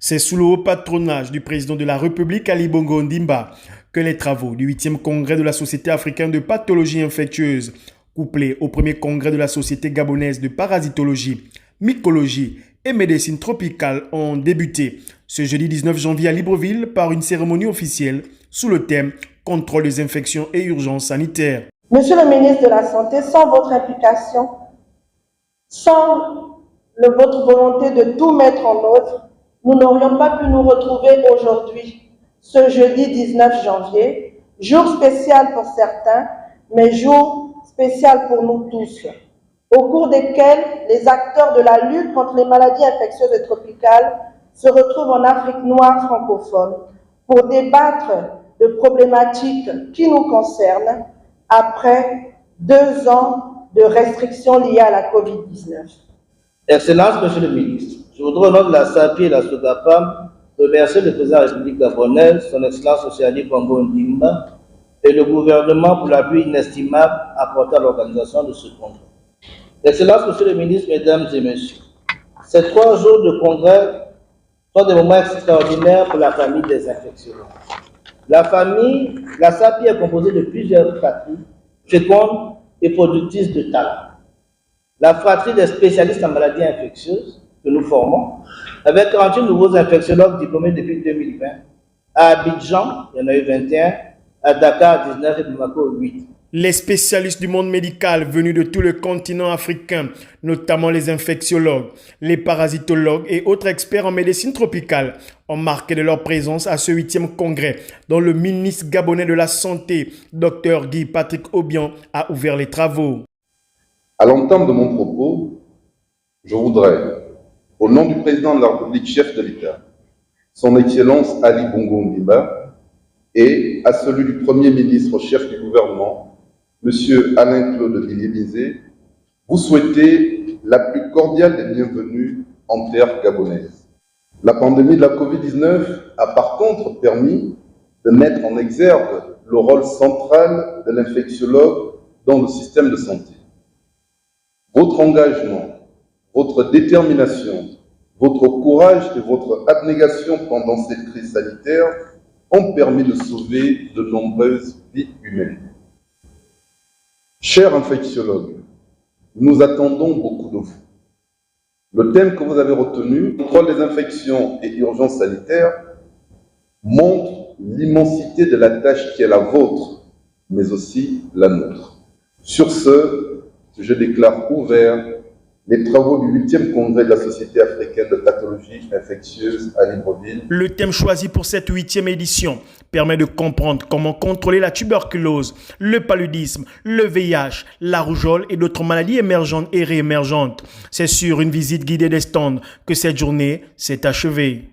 C'est sous le haut patronage du président de la République, Ali Bongo Ondimba, que les travaux du 8e congrès de la Société africaine de pathologie infectieuse, couplés au premier congrès de la Société gabonaise de parasitologie, mycologie et médecine tropicale, ont débuté ce jeudi 19 janvier à Libreville par une cérémonie officielle sous le thème « Contrôle des infections et urgences sanitaires ». Monsieur le ministre de la Santé, sans votre implication, sans votre volonté de tout mettre en œuvre, nous n'aurions pas pu nous retrouver aujourd'hui, ce jeudi 19 janvier, jour spécial pour certains, mais jour spécial pour nous tous, au cours desquels les acteurs de la lutte contre les maladies infectieuses et tropicales se retrouvent en Afrique noire francophone pour débattre de problématiques qui nous concernent après 2 ans de restrictions liées à la COVID-19. Excellence, Monsieur le ministre, je voudrais au nom de la SAPI et la SOGAPAM remercier le président de la République gabonaise, son Excellence Ali Bongo Ondimba, et le gouvernement pour l'appui inestimable apporté à l'organisation de ce congrès. Excellence, Monsieur le ministre, Mesdames et Messieurs, ces 3 jours de congrès sont des moments extraordinaires pour la famille des infectiologues. La SAPI est composée de plusieurs fratries fécondes et productrices de talent. La fratrie des spécialistes en maladies infectieuses que nous formons, avec 48 nouveaux infectiologues diplômés depuis 2020. À Abidjan, il y en a eu 21, à Dakar, 19 et Bamako, 8. Les spécialistes du monde médical venus de tout le continent africain, notamment les infectiologues, les parasitologues et autres experts en médecine tropicale, ont marqué de leur présence à ce 8e congrès, dont le ministre gabonais de la Santé, Dr Guy Patrick Obiang, a ouvert les travaux. À l'entame de mon propos, je voudrais, au nom du président de la République, chef de l'État, son Excellence Ali Bongo Ondimba, et à celui du Premier ministre chef du gouvernement, M. Alain-Claude Villiers-Bizet, vous souhaiter la plus cordiale des bienvenues en terre gabonaise. La pandémie de la COVID-19 a par contre permis de mettre en exergue le rôle central de l'infectiologue dans le système de santé. Votre engagement, votre détermination, votre courage et votre abnégation pendant cette crise sanitaire ont permis de sauver de nombreuses vies humaines. Chers infectiologues, nous attendons beaucoup de vous. Le thème que vous avez retenu, contrôle des infections et urgences sanitaires, montre l'immensité de la tâche qui est la vôtre, mais aussi la nôtre. Sur ce, je déclare ouvert les travaux du 8e congrès de la Société africaine de pathologie infectieuse à Libreville. Le thème choisi pour cette 8e édition permet de comprendre comment contrôler la tuberculose, le paludisme, le VIH, la rougeole et d'autres maladies émergentes et réémergentes. C'est sur une visite guidée des stands que cette journée s'est achevée.